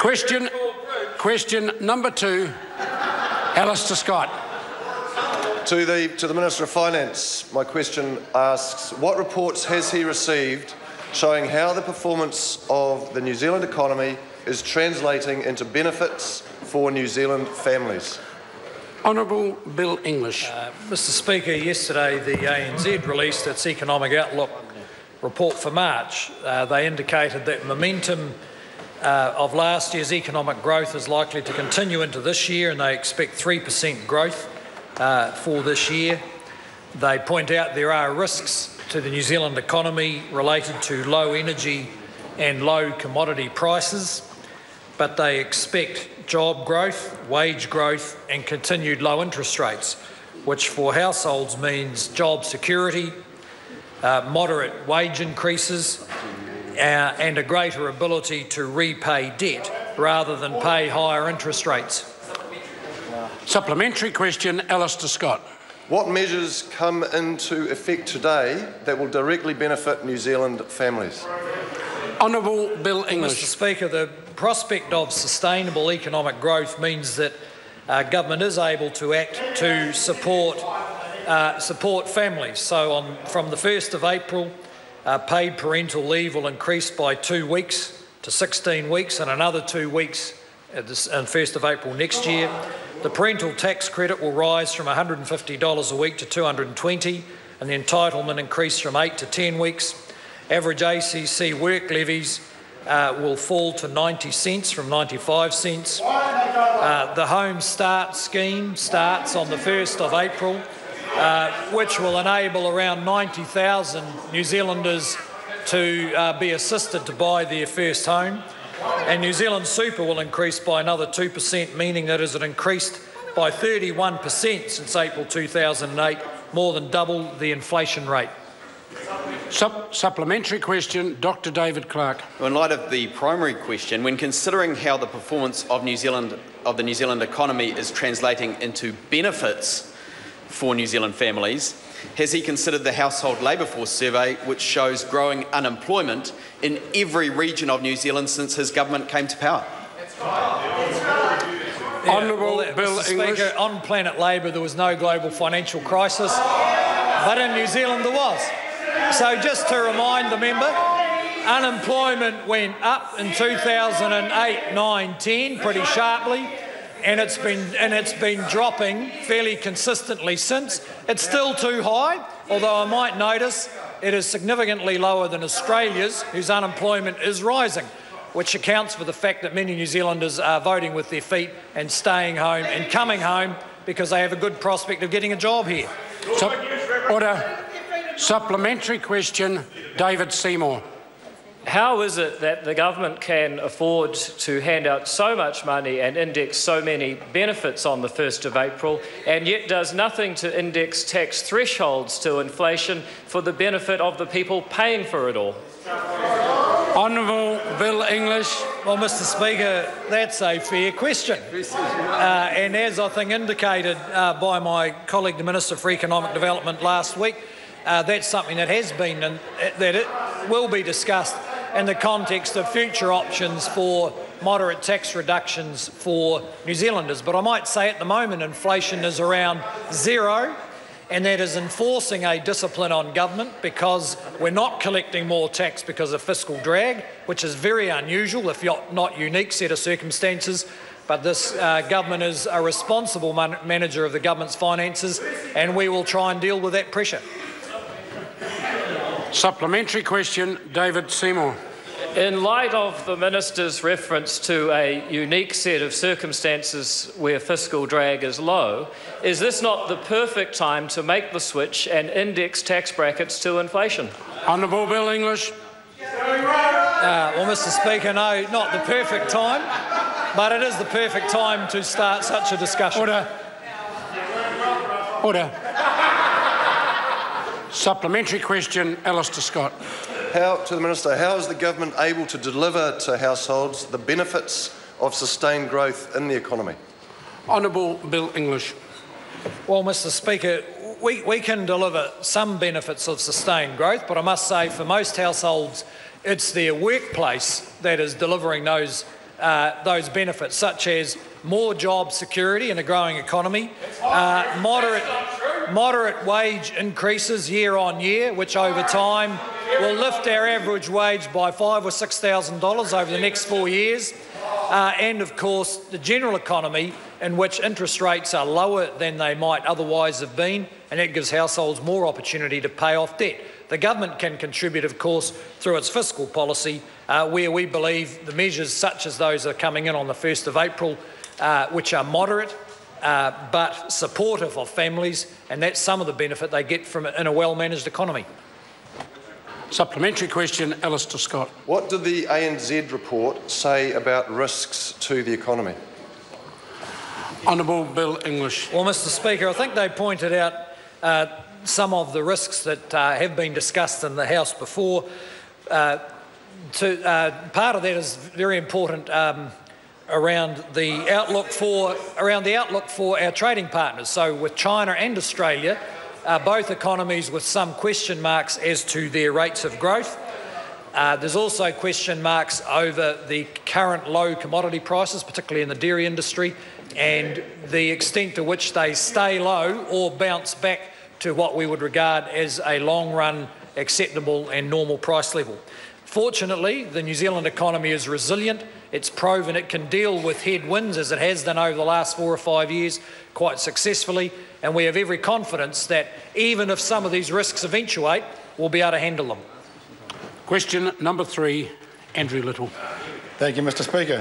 Question number 2, Alastair Scott. To the Minister of Finance, my question asks, what reports has he received showing how the performance of the New Zealand economy is translating into benefits for New Zealand families? Honourable Bill English. Mr Speaker, yesterday the ANZ released its Economic Outlook report for March. They indicated that momentum of last year's economic growth is likely to continue into this year, and they expect 3% growth for this year. They point out there are risks to the New Zealand economy related to low energy and low commodity prices, but they expect job growth, wage growth and continued low interest rates, which for households means job security, moderate wage increases and a greater ability to repay debt rather than pay higher interest rates. Supplementary question, Alastair Scott. What measures come into effect today that will directly benefit New Zealand families? Honourable Bill English. Mr Speaker, the prospect of sustainable economic growth means that government is able to act to support families. So from the 1st of April, paid parental leave will increase by 2 weeks to 16 weeks and another 2 weeks on 1st of April next year. The parental tax credit will rise from $150 a week to $220 and the entitlement increase from 8 to 10 weeks. Average ACC work levies will fall to 90 cents from 95 cents. The Home Start scheme starts on the 1st of April, which will enable around 90,000 New Zealanders to be assisted to buy their first home. And New Zealand Super will increase by another 2%, meaning that it increased by 31% since April 2008, more than double the inflation rate. Supplementary question, Dr David Clark. In light of the primary question, when considering how the performance of the New Zealand economy is translating into benefits for New Zealand families, has he considered the Household Labour Force survey, which shows growing unemployment in every region of New Zealand since his government came to power? Honourable Bill English. Speaker, on planet Labour there was no global financial crisis, but in New Zealand there was. So just to remind the member, unemployment went up in 2008, 9, 10 pretty sharply, and it's been dropping fairly consistently since. It's still too high, although I might notice it is significantly lower than Australia's, whose unemployment is rising, which accounts for the fact that many New Zealanders are voting with their feet and staying home and coming home because they have a good prospect of getting a job here. Order. Supplementary question, David Seymour. How is it that the government can afford to hand out so much money and index so many benefits on the 1st of April and yet does nothing to index tax thresholds to inflation for the benefit of the people paying for it all? Honourable Bill English. Well, Mr Speaker, that's a fair question. And as I think indicated by my colleague, the Minister for Economic Development last week, that's something that has been and that it will be discussed in the context of future options for moderate tax reductions for New Zealanders. But I might say at the moment inflation is around 0, and that is enforcing a discipline on government because we're not collecting more tax because of fiscal drag, which is very unusual, if not unique set of circumstances. But this government is a responsible manager of the government's finances, and we will try and deal with that pressure. Supplementary question, David Seymour. In light of the Minister's reference to a unique set of circumstances where fiscal drag is low, is this not the perfect time to make the switch and index tax brackets to inflation? Honourable Bill English. Well, Mr Speaker, no, not the perfect time, but it is the perfect time to start such a discussion. Order. Order. Supplementary question, Alastair Scott. To the Minister, how is the government able to deliver to households the benefits of sustained growth in the economy? Honourable Bill English. Well, Mr Speaker, we can deliver some benefits of sustained growth, but I must say for most households it's their workplace that is delivering those those benefits, such as more job security in a growing economy, moderate wage increases year on year, which over time will lift our average wage by $5,000 or $6,000 over the next 4 years, and of course the general economy, in which interest rates are lower than they might otherwise have been, and that gives households more opportunity to pay off debt. The government can contribute, of course, through its fiscal policy, where we believe the measures such as those that are coming in on the 1st of April, which are moderate but supportive of families, and that's some of the benefit they get from in a well-managed economy. Supplementary question, Alastair Scott. What did the ANZ report say about risks to the economy? Honourable Bill English. Well, Mr Speaker, I think they pointed out some of the risks that have been discussed in the House before. Part of that is very important around the outlook for our trading partners. So with China and Australia, both economies with some question marks as to their rates of growth. There's also question marks over the current low commodity prices, particularly in the dairy industry, and the extent to which they stay low or bounce back to what we would regard as a long-run acceptable and normal price level. Fortunately, the New Zealand economy is resilient. It's proven it can deal with headwinds, as it has done over the last 4 or 5 years, quite successfully, and we have every confidence that even if some of these risks eventuate, we'll be able to handle them. Question number 3, Andrew Little. Thank you, Mr Speaker.